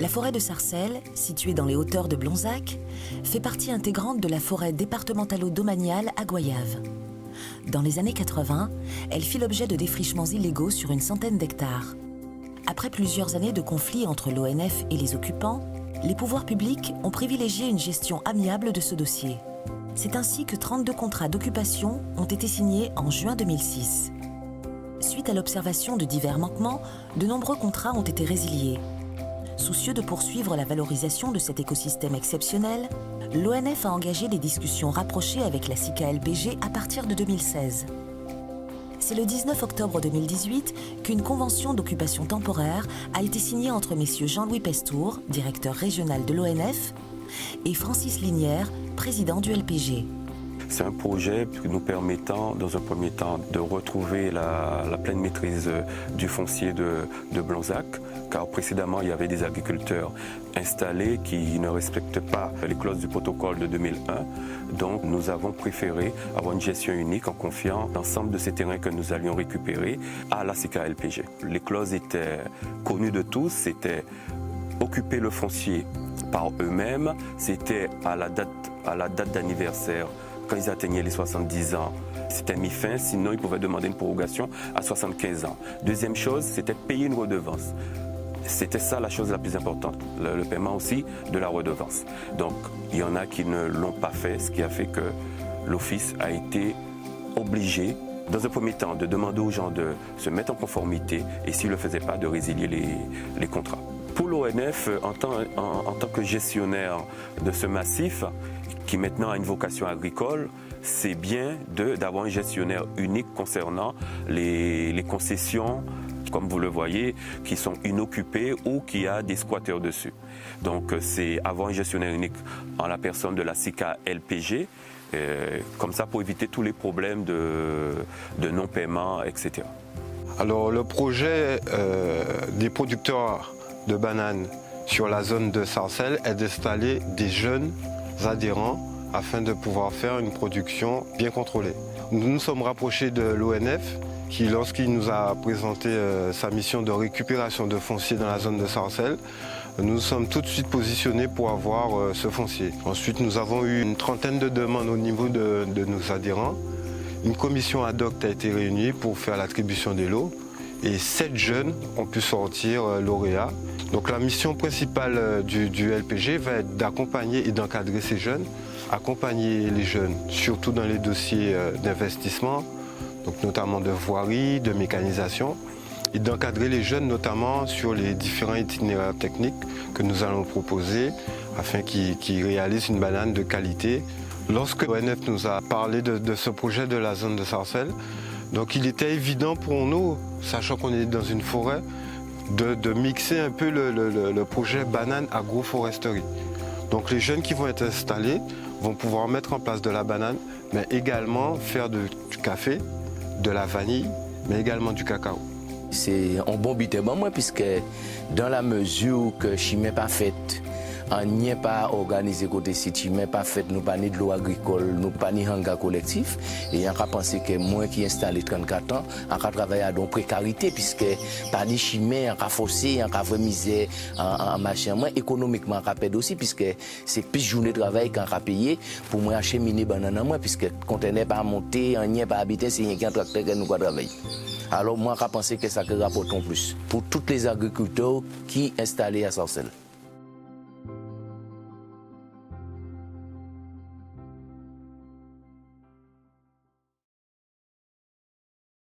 La forêt de Sarcelles, située dans les hauteurs de Blonzac, fait partie intégrante de la forêt départementalo-domaniale à Goyave. Dans les années 80, elle fit l'objet de défrichements illégaux sur une centaine d'hectares. Après plusieurs années de conflits entre l'ONF et les occupants, les pouvoirs publics ont privilégié une gestion amiable de ce dossier. C'est ainsi que 32 contrats d'occupation ont été signés en juin 2006. Suite à l'observation de divers manquements, de nombreux contrats ont été résiliés. Soucieux de poursuivre la valorisation de cet écosystème exceptionnel, l'ONF a engagé des discussions rapprochées avec la SICA-LPG à partir de 2016. C'est le 19 octobre 2018 qu'une convention d'occupation temporaire a été signée entre messieurs Jean-Louis Pestour, directeur régional de l'ONF, et Francis Linière, président du LPG. C'est un projet nous permettant, dans un premier temps, de retrouver la pleine maîtrise du foncier de Blonzac, car précédemment, il y avait des agriculteurs installés qui ne respectent pas les clauses du protocole de 2001. Donc, nous avons préféré avoir une gestion unique en confiant l'ensemble de ces terrains que nous allions récupérer à la SICA-LPG. Les clauses étaient connues de tous, c'était occuper le foncier par eux-mêmes, c'était à la date d'anniversaire. Quand ils atteignaient les 70 ans, c'était mis fin, sinon ils pouvaient demander une prorogation à 75 ans. Deuxième chose, c'était payer une redevance. C'était ça la chose la plus importante, le paiement aussi de la redevance. Donc il y en a qui ne l'ont pas fait, ce qui a fait que l'Office a été obligé, dans un premier temps, de demander aux gens de se mettre en conformité et s'ils ne le faisaient pas, de résilier les contrats. Pour l'ONF, en tant que gestionnaire de ce massif, qui maintenant a une vocation agricole, c'est bien d'avoir un gestionnaire unique concernant les concessions, comme vous le voyez, qui sont inoccupées ou qui a des squatteurs dessus. Donc c'est avoir un gestionnaire unique en la personne de la SICA-LPG, comme ça pour éviter tous les problèmes de non-paiement, etc. Alors le projet des producteurs de bananes sur la zone de Sarcelles est d'installer des jeunes adhérents afin de pouvoir faire une production bien contrôlée. Nous nous sommes rapprochés de l'ONF qui, lorsqu'il nous a présenté sa mission de récupération de foncier dans la zone de Sarcelles, nous nous sommes tout de suite positionnés pour avoir ce foncier. Ensuite, nous avons eu une trentaine de demandes au niveau de nos adhérents. Une commission ad hoc a été réunie pour faire l'attribution des lots et 7 jeunes ont pu sortir lauréats. Donc la mission principale du LPG va être d'accompagner et d'encadrer ces jeunes, accompagner les jeunes surtout dans les dossiers d'investissement, donc notamment de voirie, de mécanisation, et d'encadrer les jeunes notamment sur les différents itinéraires techniques que nous allons proposer afin qu'ils réalisent une banane de qualité. Lorsque l'ONF nous a parlé de ce projet de la zone de Sarcelles, donc il était évident pour nous, sachant qu'on est dans une forêt, de mixer un peu le projet banane agroforesterie. Donc les jeunes qui vont être installés vont pouvoir mettre en place de la banane, mais également faire du café, de la vanille, mais également du cacao. C'est un bon but pour moi, puisque dans la mesure que je ne suis pas faite, on n'y pas organisé côté site, mais pas fait, nous pas ni de l'eau agricole, nous pas ni hangar collectif. Et on a pensé que moi qui installé 34 ans, on a travaillé dans précarité, puisque pas ni chimie, on a forcé, on a fait misère en machin. Moi, économiquement, on a perdu aussi, puisque c'est plus journée de travail qu'on a payé pour moi acheminer banane moi, puisque quand on n'est pas monté, on n'y pas habité, c'est un tracteur que nous travaillons. Alors moi, je pense que ça rapporte en plus pour tous les agriculteurs qui sont installés à Sarcelles.